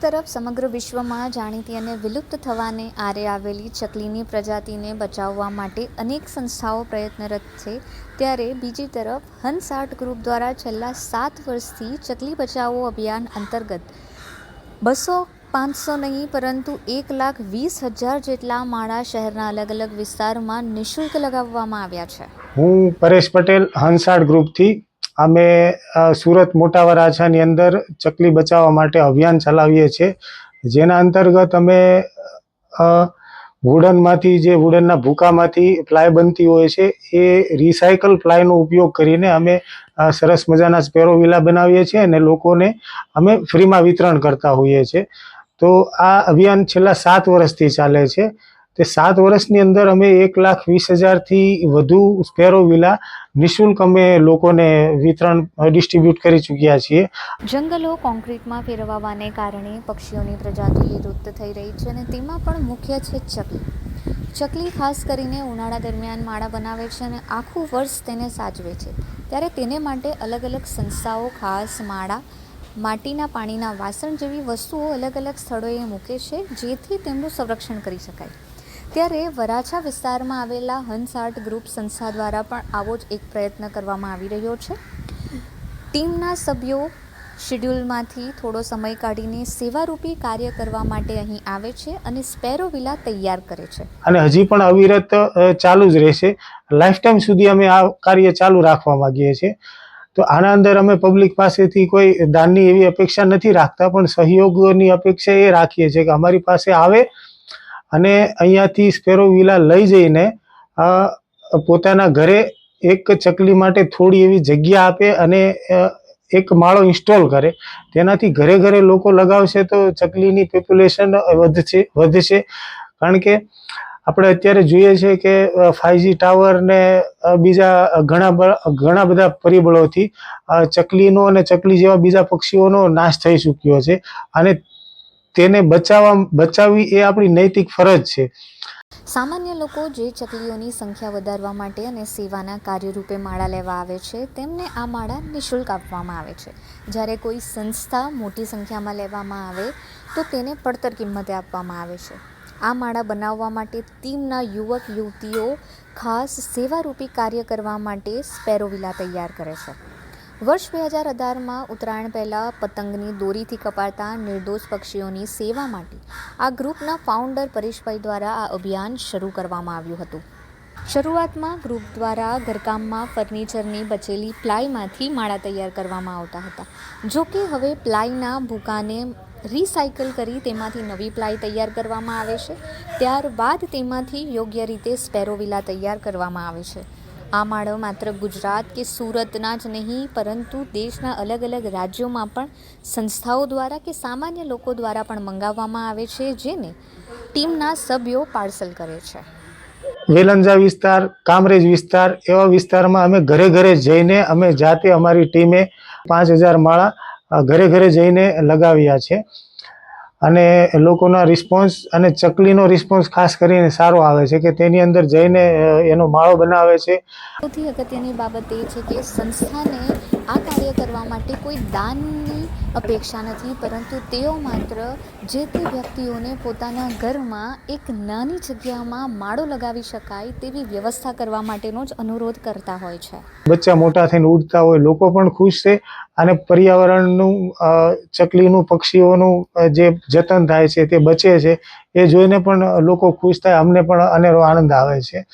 તરફ સમગ્ર વિશ્વમાં જાણીતી અને વિલુપ્ત થવાને આરે આવેલી ચકલીની પ્રજાતિને બચાવવા માટે અનેક સંસ્થાઓ પ્રયત્નરત છે, ત્યારે બીજી તરફ હંસ આર્ટ ગ્રુપ દ્વારા છેલ્લા 7 વર્ષથી ચકલી બચાવો અભિયાન અંતર્ગત 200-500 નહીં પરંતુ 1,20,000 જેટલા માળા શહેરના અલગ અલગ વિસ્તારમાં નિઃશુલ્ક લગાવવામાં આવ્યા છે. હું પરેશ પટેલ, હંસ આર્ટ ગ્રુપથી અમે સુરત મોટા વરાછાની અંદર ચકલી બચાવવા માટે અભિયાન ચલાવીએ છીએ, જેના અંતર્ગત અમે વુડનના ભૂકામાંથી પ્લાય બનતી હોય છે એ રિસાયકલ પ્લાયનો ઉપયોગ કરીને અમે સરસ મજાના સ્પેરો વિલા બનાવીએ છીએ અને લોકોને અમે ફ્રીમાં વિતરણ કરતા હોઈએ છીએ. તો આ અભિયાન છેલ્લા 7 વર્ષથી ચાલે છે. તે 7 વર્ષની અંદર અમે 1,20,000થી વધુ સ્પેરો વિલા નિઃશુલ્ક અમે લોકોને વિતરણ ડિસ્ટ્રીબ્યુટ કરી ચૂક્યા છીએ. જંગલો કોન્ક્રીટમાં ફેરવવાને કારણે પક્ષીઓની પ્રજાતિ લુપ્ત થઈ રહી છે અને તેમાં પણ મુખ્ય છે ચકલી. ચકલી ખાસ કરીને ઉનાળા દરમિયાન માળા બનાવે છે અને આખું વર્ષ તેને સાચવે છે, ત્યારે તેને માટે અલગ અલગ સંસ્થાઓ ખાસ માળા, માટીના પાણીના વાસણ જેવી વસ્તુઓ અલગ અલગ સ્થળોએ મૂકે છે, જેથી તેમનું સંરક્ષણ કરી શકાય. ત્યારે વરાછા વિસ્તારમાં આવેલા હંસ આર્ટ ગ્રુપ સંસ્થા દ્વારા પણ આવો જ એક પ્રયત્ન કરવામાં આવી રહ્યો છે. ટીમના સભ્યો શેડ્યુલમાંથી થોડો સમય કાઢીને સેવારૂપી કાર્ય કરવા માટે અહીં આવે છે અને સ્પેરો વિલા તૈયાર કરે છે. અને હજી પણ અવિરત ચાલુ જ રહેશે. લાઈફ ટાઈમ સુધી અમે આ કાર્ય ચાલુ રાખવા માંગીએ છીએ. તો આના અંદર અમે પબ્લિક પાસેથી કોઈ દાનની એવી અપેક્ષા નથી રાખતા, પણ સહયોગની અપેક્ષા એ રાખીએ છીએ કે અમારી પાસે આવે અને અહીંયાથી સ્પેરો વિલા લઈ જઈને પોતાના ઘરે એક ચકલી માટે થોડી એવી જગ્યા આપે અને એક માળો ઇન્સ્ટોલ કરે. તેનાથી ઘરે ઘરે લોકો લગાવશે તો ચકલીની પોપ્યુલેશન વધશે. કારણ કે આપણે અત્યારે જોઈએ છે કે 5G ટાવર ને બીજા ઘણા બધા પરિબળોથી ચકલીનો અને ચકલી જેવા બીજા પક્ષીઓનો નાશ થઈ ચૂક્યો છે અને તેને બચાવવી એ આપણી નૈતિક ફરજ છે. સામાન્ય લોકો જે ચકલીઓની સંખ્યા વધારવા માટે અને સેવાના કાર્યરૂપે માળા લેવા આવે છે, તેમને આ માળા નિઃશુલ્ક આપવામાં આવે છે. જ્યારે કોઈ સંસ્થા મોટી સંખ્યામાં લેવામાં આવે તો તેને પડતર કિંમતે આપવામાં આવે છે. આ માળા બનાવવા માટે ટીમના યુવક યુવતીઓ ખાસ સેવારૂપી કાર્ય કરવા માટે સ્પેરો વિલા તૈયાર કરે છે. વર્ષ 2018માં ઉત્તરાયણ પહેલાં પતંગની દોરીથી કપાતા નિર્દોષ પક્ષીઓની સેવા માટે આ ગ્રુપના ફાઉન્ડર પરેશભાઈ દ્વારા આ અભિયાન શરૂ કરવામાં આવ્યું હતું. શરૂઆતમાં ગ્રુપ દ્વારા ઘરકામમાં ફર્નિચરની બચેલી પ્લાયમાંથી માળા તૈયાર કરવામાં આવતા હતા. જો કે હવે પ્લાયના ભૂકાને રિસાયકલ કરી તેમાંથી નવી પ્લાય તૈયાર કરવામાં આવે છે. ત્યારબાદ તેમાંથી યોગ્ય રીતે સ્પેરો વિલા તૈયાર કરવામાં આવે છે. આ માળો માત્ર ગુજરાત કે સુરતના જ નહીં પરંતુ દેશના અલગ અલગ રાજ્યોમાં પણ સંસ્થાઓ દ્વારા કે સામાન્ય લોકો દ્વારા પણ મંગાવવામાં આવે છે, જેને ટીમના સભ્યો પાર્સલ કરે છે. વેલંજા વિસ્તાર, કામરેજ વિસ્તાર એવા વિસ્તારમાં અમે ઘરે ઘરે જઈને અમે જાતે અમારી ટીમે 5,000 માળા ઘરે ઘરે જઈને લગાવ્યા છે અને લોકોના રિસ્પોન્સ અને ચકલીનો રિસ્પોન્સ ખાસ કરીને સારો આવે છે કે તેની અંદર જઈને એનો માળો બનાવે છે. સૌથી અગત્યની બાબત એ છે કે સંસ્થાને આ કાર્ય કરવા માટે કોઈ દાનની અપેક્ષા નથી, પરંતુ તેઓ માત્ર જે તે વ્યક્તિઓને પોતાના ઘરમાં એક નાની જગ્યામાં માળો લગાવી શકાય તેવી વ્યવસ્થા કરવા માટેનો જ અનુરોધ કરતા હોય છે. બચ્ચા મોટા થઈને ઉડતા હોય, લોકો પણ ખુશ છે અને પર્યાવરણનું, ચકલીનું, પક્ષીઓનું જે જતન થાય છે તે બચે છે એ જોઈને પણ લોકો ખુશ થાય. અમને પણ અનેરો આનંદ આવે છે.